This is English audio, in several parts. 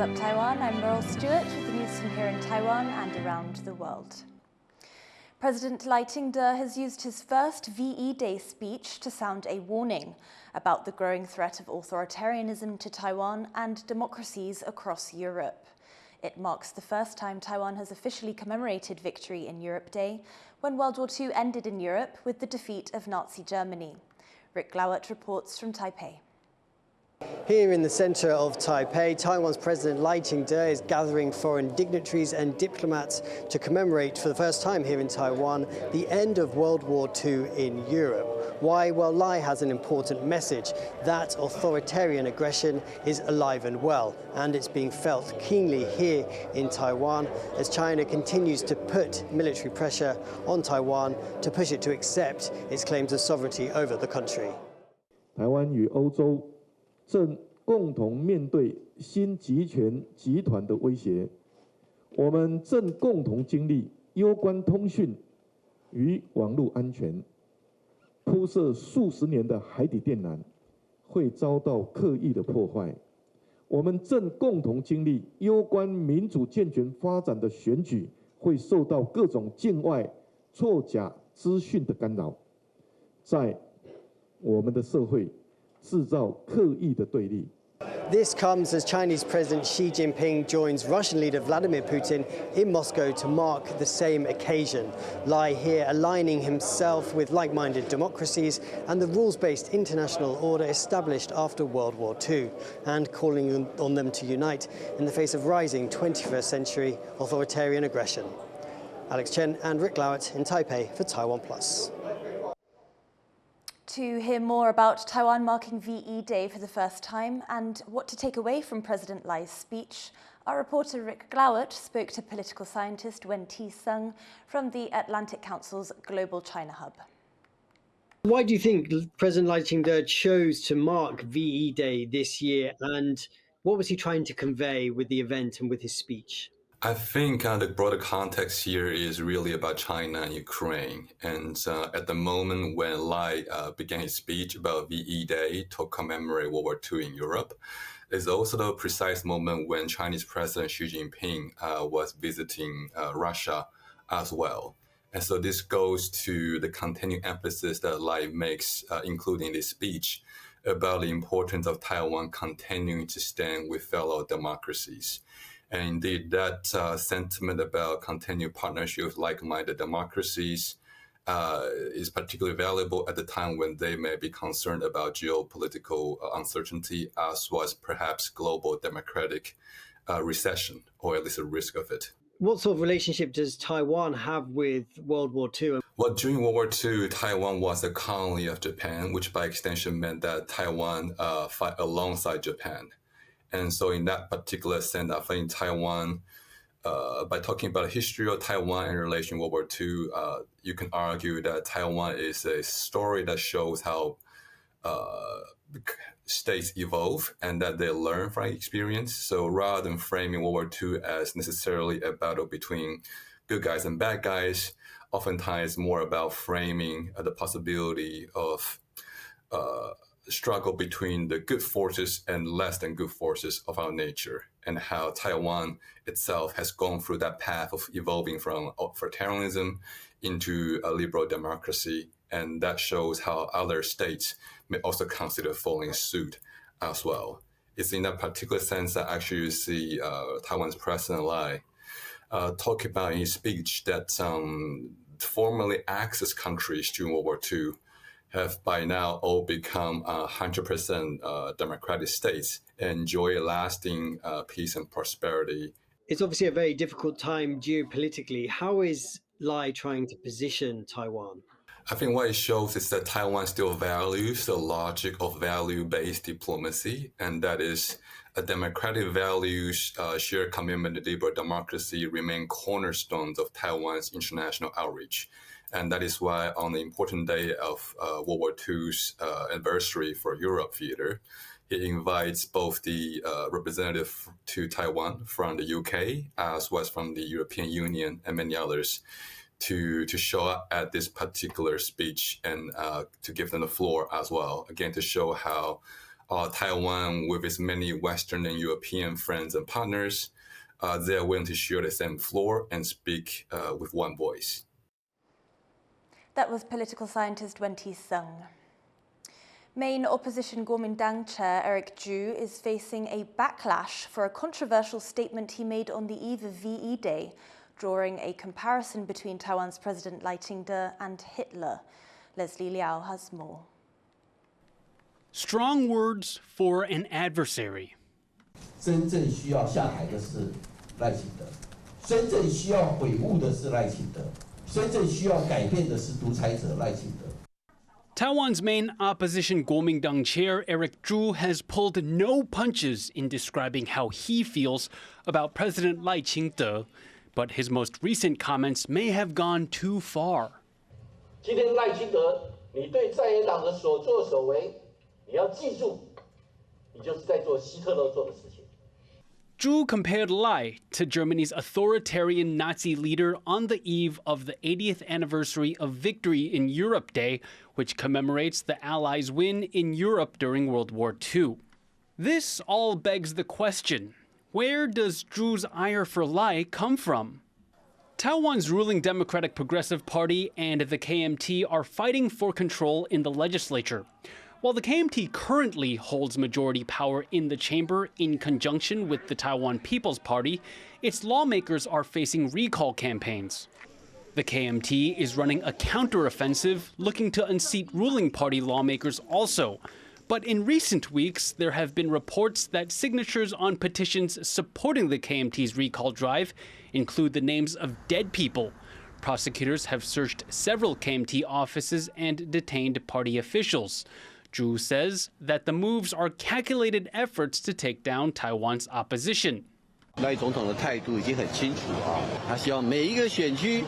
Up Taiwan? I'm Laurel Stewart with the news from here in Taiwan and around the world. President Lai has used his first VE Day speech to sound a warning about the growing threat of authoritarianism to Taiwan and democracies across Europe. It marks the first time Taiwan has officially commemorated Victory in Europe Day, when World War II ended in Europe with the defeat of Nazi Germany. Rick Glowett reports from Taipei. Here in the centre of Taipei, Taiwan's President Lai is gathering foreign dignitaries and diplomats to commemorate for the first time here in Taiwan the end of World War II in Europe. Why? Well, Lai has an important message that authoritarian aggression is alive and well, and it's being felt keenly here in Taiwan as China continues to put military pressure on Taiwan to push it to accept its claims of sovereignty over the country. 台湾与欧洲 正共同面对新集权集团的威胁，我们正共同经历攸关通讯与网络安全，铺设数十年的海底电缆会遭到刻意的破坏。我们正共同经历攸关民主健全发展的选举会受到各种境外作假资讯的干扰，在我们的社会 制造刻意的对立。 This comes as Chinese President Xi Jinping joins Russian leader Vladimir Putin in Moscow to mark the same occasion. Lai here aligning himself with like-minded democracies and the rules-based international order established after World War II, and calling on them to unite in the face of rising 21st century authoritarian aggression. Alex Chen and Rick Glowett in Taipei for TaiwanPlus. To hear more about Taiwan marking VE Day for the first time and what to take away from President Lai's speech, our reporter Rick Glowett spoke to political scientist Wen T-Sung from the Atlantic Council's Global China Hub. Why do you think President Lai chose to mark VE Day this year, and what was he trying to convey with the event and with his speech? I think the broader context here is really about China and Ukraine. And at the moment when Lai began his speech about VE Day to commemorate World War II in Europe, is also the precise moment when Chinese President Xi Jinping was visiting Russia as well. And so this goes to the continuing emphasis that Lai makes, including this speech, about the importance of Taiwan continuing to stand with fellow democracies. And indeed, that sentiment about continued partnership with like-minded democracies is particularly valuable at the time when they may be concerned about geopolitical uncertainty, as was perhaps global democratic recession, or at least a risk of it. What sort of relationship does Taiwan have with World War II? Well, during World War II, Taiwan was a colony of Japan, which by extension meant that Taiwan fought alongside Japan. And so in that particular sense, I think Taiwan, by talking about the history of Taiwan in relation to World War II, you can argue that Taiwan is a story that shows how states evolve and that they learn from experience. So rather than framing World War II as necessarily a battle between good guys and bad guys, oftentimes more about framing the possibility of struggle between the good forces and less than good forces of our nature, and how Taiwan itself has gone through that path of evolving from authoritarianism into a liberal democracy. And that shows how other states may also consider following suit as well. It's in that particular sense that actually you see Taiwan's President Lai talk about in his speech that formerly Axis countries during World War II have by now all become 100% democratic states and enjoy lasting peace and prosperity. It's obviously a very difficult time geopolitically. How is Lai trying to position Taiwan? I think what it shows is that Taiwan still values the logic of value-based diplomacy, and that is democratic values, shared commitment to liberal democracy remain cornerstones of Taiwan's international outreach. And that is why on the important day of World War II's anniversary for Europe Theater, it invites both the representative to Taiwan from the UK as well as from the European Union and many others to show up at this particular speech and to give them the floor as well, again, to show how Taiwan, with its many Western and European friends and partners, they are willing to share the same floor and speak with one voice. That was political scientist Wen-Ti Sung. Main opposition Kuomintang chair Eric Chu is facing a backlash for a controversial statement he made on the eve of VE Day, drawing a comparison between Taiwan's President Lai Ching-te and Hitler. Leslie Liao has more. Strong words for an adversary. 真正需要下台的是赖清德，真正需要悔悟的是赖清德，真正需要改变的是独裁者赖清德。 Taiwan's main opposition Kuomintang chair Eric Chu has pulled no punches in describing how he feels about President Lai Ching-te, but his most recent comments may have gone too far. 今天赖清德，你对在野党的所作所为，你要记住，你就是在做希特勒做的事情。 Chu compared Lai to Germany's authoritarian Nazi leader on the eve of the 80th anniversary of Victory in Europe Day, which commemorates the Allies' win in Europe during World War II. This all begs the question, where does Chu's ire for Lai come from? Taiwan's ruling Democratic Progressive Party and the KMT are fighting for control in the legislature. While the KMT currently holds majority power in the chamber in conjunction with the Taiwan People's Party, its lawmakers are facing recall campaigns. The KMT is running a counteroffensive looking to unseat ruling party lawmakers also. But in recent weeks, there have been reports that signatures on petitions supporting the KMT's recall drive include the names of dead people. Prosecutors have searched several KMT offices and detained party officials. Chu says that the moves are calculated efforts to take down Taiwan's opposition. 赖总统的态度已经很清楚啊，他希望每一个选区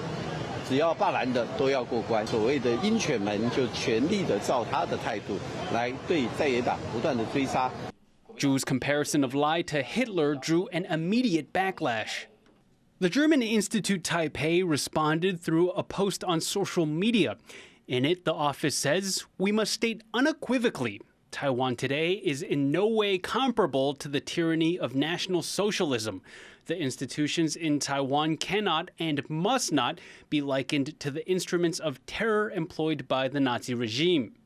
只要罢蓝的都要过关。所谓的鹰犬们就全力的照他的态度来对在野党不断的追杀。Chu's comparison of Lai to Hitler drew an immediate backlash. The German Institute Taipei responded through a post on social media. In it, the office says, "We must state unequivocally, Taiwan today is in no way comparable to the tyranny of National Socialism. The institutions in Taiwan cannot and must not be likened to the instruments of terror employed by the Nazi regime."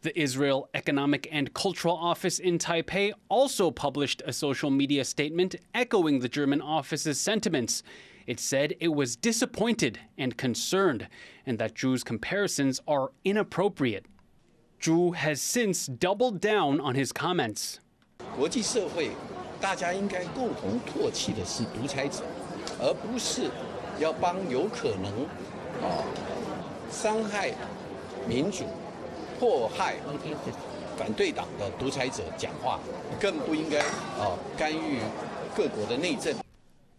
The Israel Economic and Cultural Office in Taipei also published a social media statement echoing the German office's sentiments. It said it was disappointed and concerned, and that Chu's comparisons are inappropriate. Chu has since doubled down on his comments. 国际社会，大家应该共同唾弃的是独裁者，而不是要帮有可能伤害民主、迫害反对党的独裁者讲话，更不应该干预各国的内政。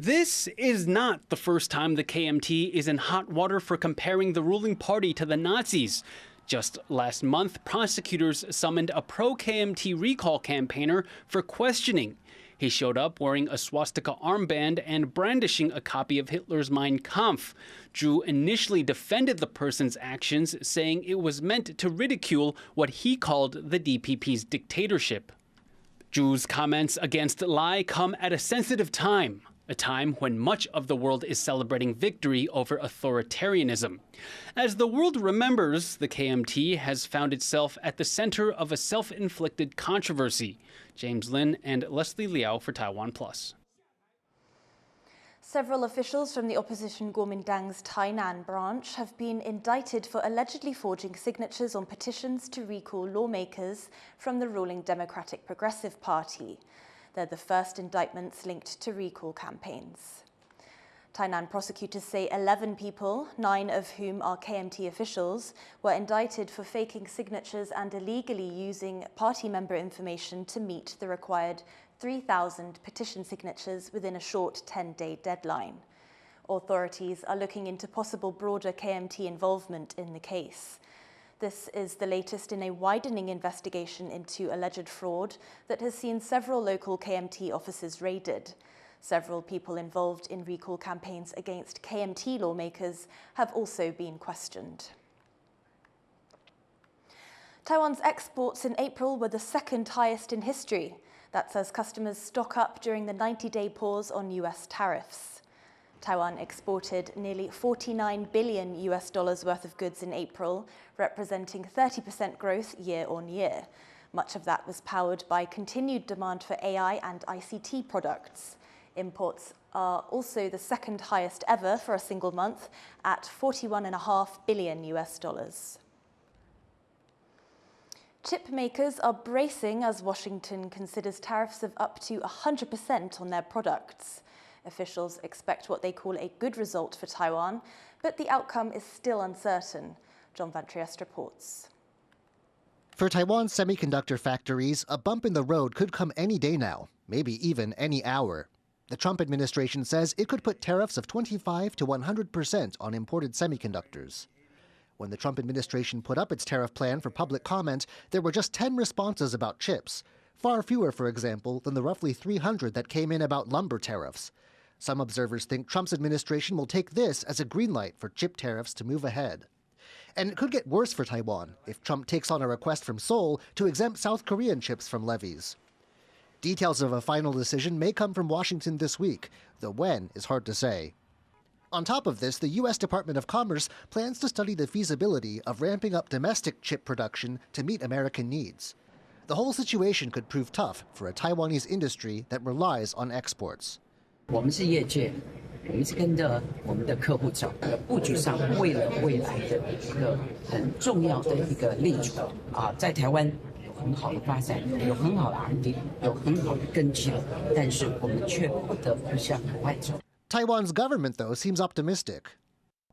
This is not the first time the KMT is in hot water for comparing the ruling party to the Nazis. Just last month, prosecutors summoned a pro-KMT recall campaigner for questioning. He showed up wearing a swastika armband and brandishing a copy of Hitler's Mein Kampf. Chu initially defended the person's actions, saying it was meant to ridicule what he called the DPP's dictatorship. Chu's comments against Lai come at a sensitive time. A time when much of the world is celebrating victory over authoritarianism. As the world remembers, the KMT has found itself at the center of a self-inflicted controversy. James Lin and Leslie Liao for TaiwanPlus. Several officials from the opposition Kuomintang's Tainan branch have been indicted for allegedly forging signatures on petitions to recall lawmakers from the ruling Democratic Progressive Party. They're the first indictments linked to recall campaigns. Tainan prosecutors say 11 people, 9 of whom are KMT officials, were indicted for faking signatures and illegally using party member information to meet the required 3,000 petition signatures within a short 10-day deadline. Authorities are looking into possible broader KMT involvement in the case. This is the latest in a widening investigation into alleged fraud that has seen several local KMT offices raided. Several people involved in recall campaigns against KMT lawmakers have also been questioned. Taiwan's exports in April were the second highest in history. That's as customers stock up during the 90-day pause on US tariffs. Taiwan exported nearly $49 billion worth of goods in April, representing 30% growth year on year. Much of that was powered by continued demand for AI and ICT products. Imports are also the second highest ever for a single month at $41.5 billion. Chip makers are bracing as Washington considers tariffs of up to 100% on their products. Officials expect what they call a good result for Taiwan, but the outcome is still uncertain. John Van Trieste reports. For Taiwan's semiconductor factories, a bump in the road could come any day now, maybe even any hour. The Trump administration says it could put tariffs of 25% to 100% on imported semiconductors. When the Trump administration put up its tariff plan for public comment, there were just 10 responses about chips, far fewer, for example, than the roughly 300 that came in about lumber tariffs. Some observers think Trump's administration will take this as a green light for chip tariffs to move ahead. And it could get worse for Taiwan if Trump takes on a request from Seoul to exempt South Korean chips from levies. Details of a final decision may come from Washington this week, though when is hard to say. On top of this, the U.S. Department of Commerce plans to study the feasibility of ramping up domestic chip production to meet American needs. The whole situation could prove tough for a Taiwanese industry that relies on exports. 我们是业界，我们是跟着我们的客户走，布局上为了未来的一个很重要的一个立足啊，在台湾有很好的发展，有很好的 R&D， 有很好的根基了，但是我们却不得不向海外走。 Taiwan's government, though, seems optimistic.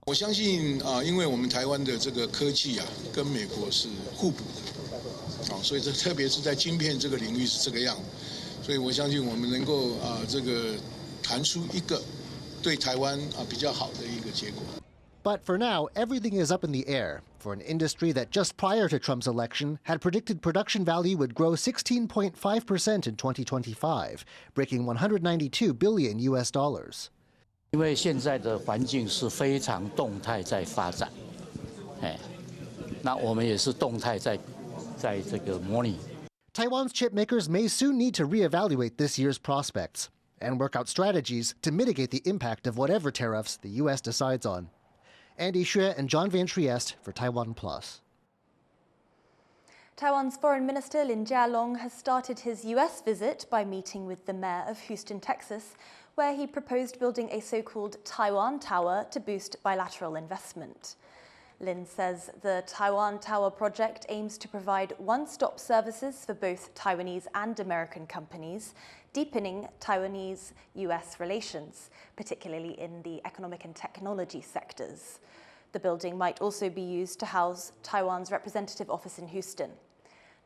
我相信因为我们台湾的这个科技跟美国是互补的，所以这特别是在晶片这个领域是这个样，所以我相信我们能够这个谈出一个对台湾比较好的一个结果。 But for now, everything is up in the air for an industry that just prior to Trump's election had predicted production value would grow 16.5% in 2025, breaking $192 billion. 因为现在的环境是非常动态在发展，那我们也是动态在这个模拟。Taiwan's chip makers may soon need to reevaluate this year's prospects and work out strategies to mitigate the impact of whatever tariffs the U.S. decides on. Andy Xue and John Van Trieste for TaiwanPlus. Taiwan's Foreign Minister Lin Jialong has started his US visit by meeting with the mayor of Houston, Texas, where he proposed building a so-called Taiwan Tower to boost bilateral investment. Lin says the Taiwan Tower project aims to provide one-stop services for both Taiwanese and American companies, deepening Taiwanese-US relations, particularly in the economic and technology sectors. The building might also be used to house Taiwan's representative office in Houston.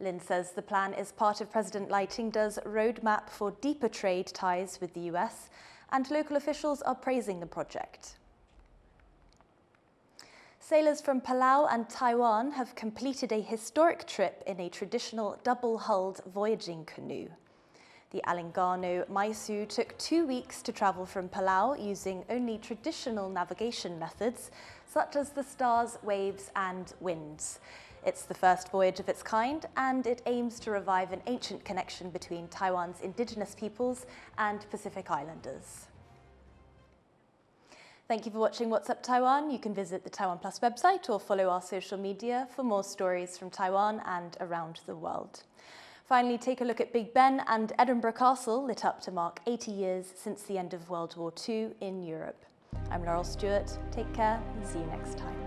Lin says the plan is part of President Lai Ching-te's roadmap for deeper trade ties with the US, and local officials are praising the project. Sailors from Palau and Taiwan have completed a historic trip in a traditional double-hulled voyaging canoe. The Alengano Maisu took 2 weeks to travel from Palau using only traditional navigation methods, such as the stars, waves, and winds. It's the first voyage of its kind, and it aims to revive an ancient connection between Taiwan's indigenous peoples and Pacific Islanders. Thank you for watching What's Up Taiwan. You can visit the TaiwanPlus website or follow our social media for more stories from Taiwan and around the world. Finally, take a look at Big Ben and Edinburgh Castle, lit up to mark 80 years since the end of World War II in Europe. I'm Laurel Stewart. Take care and see you next time.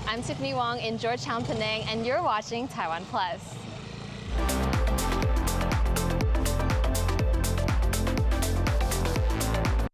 I'm Tiffany Wong in Georgetown, Penang, and you're watching TaiwanPlus.